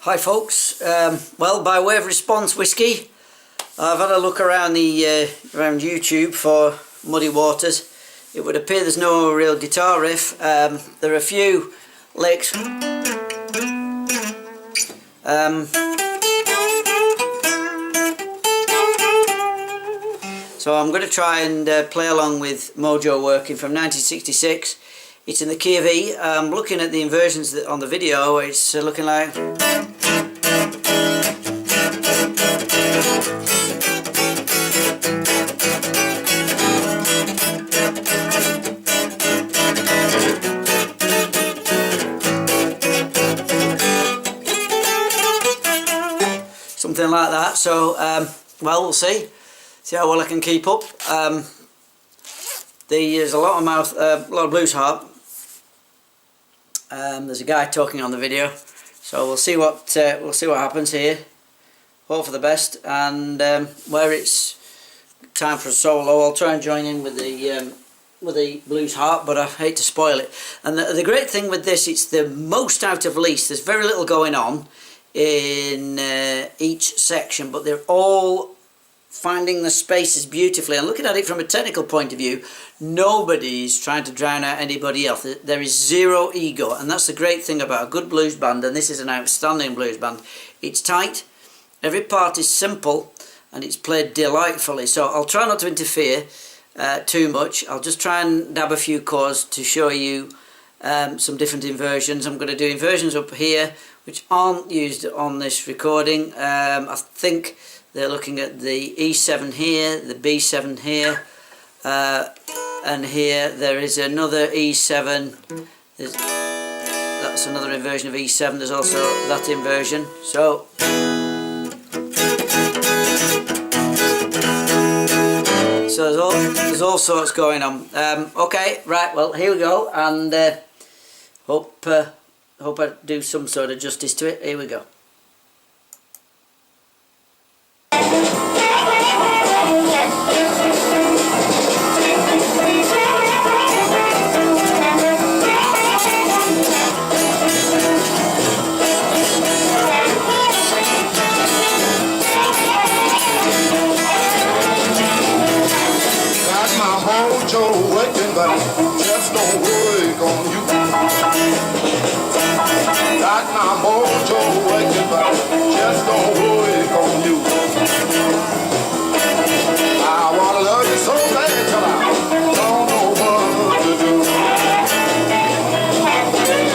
Hi folks, well, by way of response whiskey, I've had a look around around YouTube for Muddy Waters. It would appear there's no real guitar riff. There are a few licks. So I'm going to try and play along with Mojo Working from 1966. It's in the key of E. I'm looking at the inversions on the video. It's looking like... something like that. So, well, we'll see how well I can keep up. There's a lot of blues harp. There's a guy talking on the video, so we'll see what happens here. Hope for the best, and where it's time for a solo, I'll try and join in with the blues harp, but I hate to spoil it. And the great thing with this, it's the most out of least. There's very little going on in each section, but they're all finding the spaces beautifully. And looking at it from a technical point of view, nobody's trying to drown out anybody else. There is zero ego, and that's the great thing about a good blues band, and this is an outstanding blues band. It's tight, every part is simple, and it's played delightfully. So I'll try not to interfere too much. I'll just try and dab a few chords to show you some different inversions. I'm going to do inversions up here which aren't used on this recording. I think they're looking at the E7 here, the B7 here, and here there is another E7. That's another inversion of E7. There's also that inversion. So there's all sorts going on. Okay, right. Well, here we go, and hope I do some sort of justice to it. Here we go. Mojo working, but just don't work on you. Got my mojo working, but just don't work on you. I wanna love you so bad till I don't know what to do.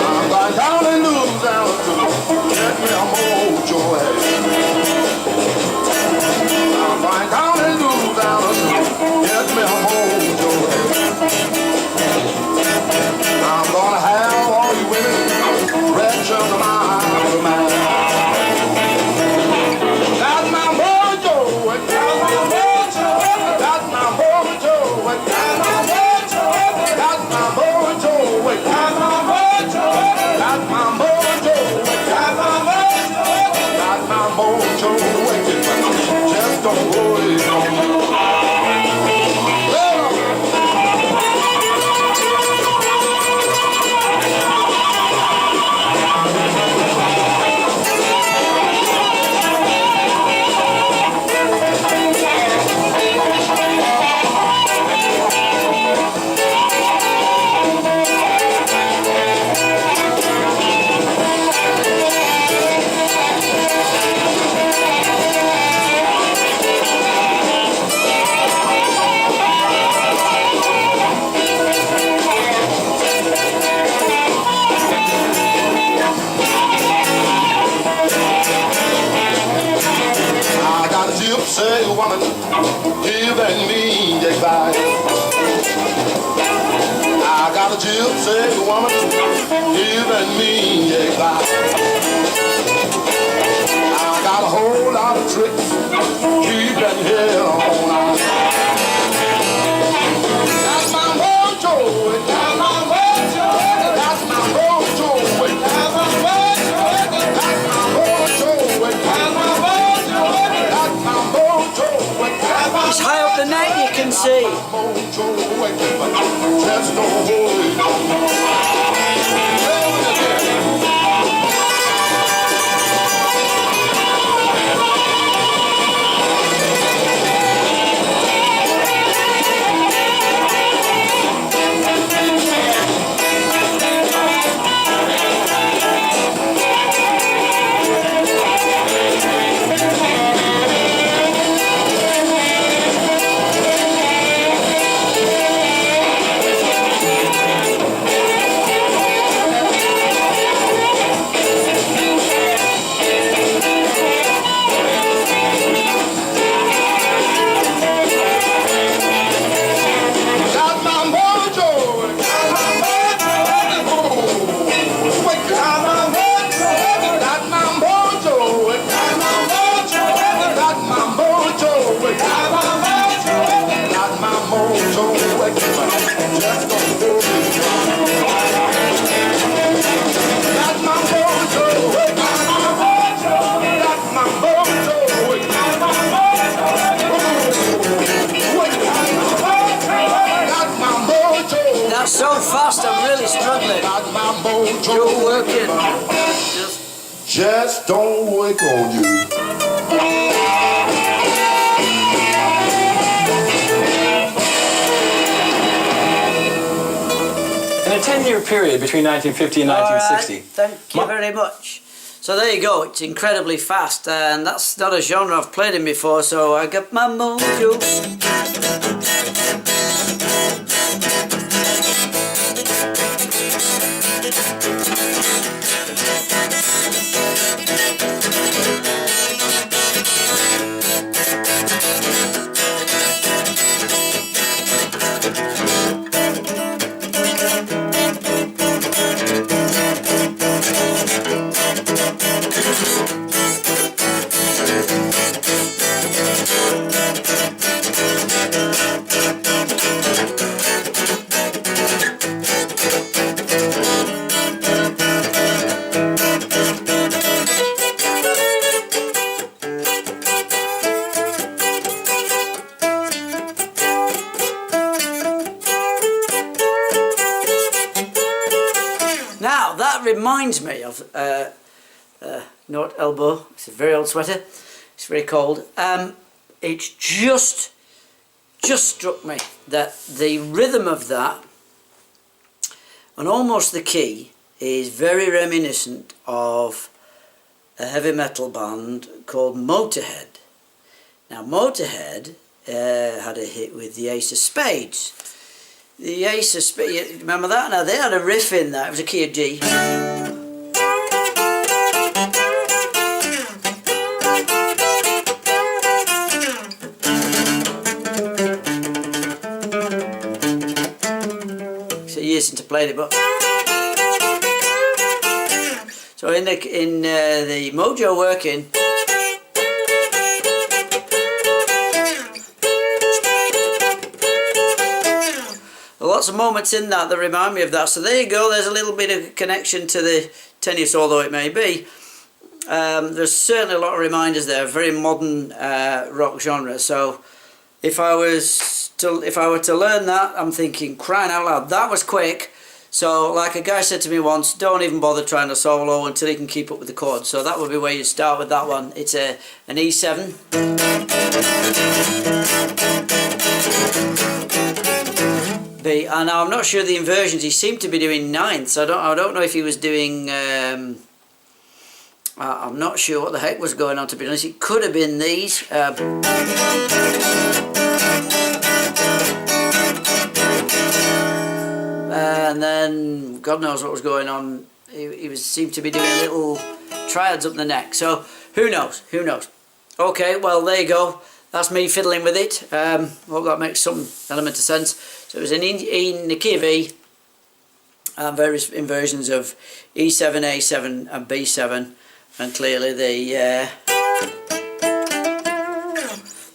I'm going down and lose down to get me a mojo head. I'm going down and lose down to get me a mojo head. I'm gonna have all you women wretched under my mind. Got my mojo, got my mojo, got my mojo, got my mojo, got my mojo, got my mojo, got my mojo, got my mojo, got my mojo, just don't worry on me. Say woman, giving me advice. I got a gypsy woman giving me advice. I got a whole lot of tricks keeping here all night. That's my mojo, that's my mojo, that's my mojo, that's my mojo, that's my mojo, that's my mojo, that's my mojo. It's high up the neck, you can see. Just don't worry. Mojo Working. Just don't work on you. In a 10-year period between 1950 and 1960. Alright, thank you very much. So there you go, it's incredibly fast, and that's not a genre I've played in before, so I got my mojo. Now that reminds me of Note Elbow. It's a very old sweater. It's very cold. It's just struck me that the rhythm of that and almost the key is very reminiscent of a heavy metal band called Motorhead. Now Motorhead had a hit with the Ace of Spades. The Ace of Spades, remember that? Now they had a riff in that, it was a key of G. So years since I played it, but so in the Mojo Working, lots of moments in that remind me of that. So there you go, there's a little bit of connection to the tennis, although it may be. There's certainly a lot of reminders there, very modern rock genre. So if I were to learn that, I'm thinking, crying out loud, that was quick. So like a guy said to me once, don't even bother trying to solo until you can keep up with the chords. So that would be where you start with that one. It's an E7. B, and I'm not sure the inversions, he seemed to be doing ninths. I don't know if he was doing I'm not sure what the heck was going on, to be honest. It could have been these and then God knows what was going on. He seemed to be doing little triads up the neck, so who knows, okay, well there you go. That's me fiddling with it. Hope that makes some element of sense. So it was in the key of E, and various inversions of E7, A7 and B7, and clearly they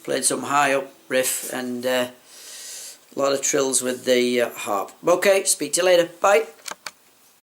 played some high up riff and a lot of trills with the harp. Okay, speak to you later. Bye.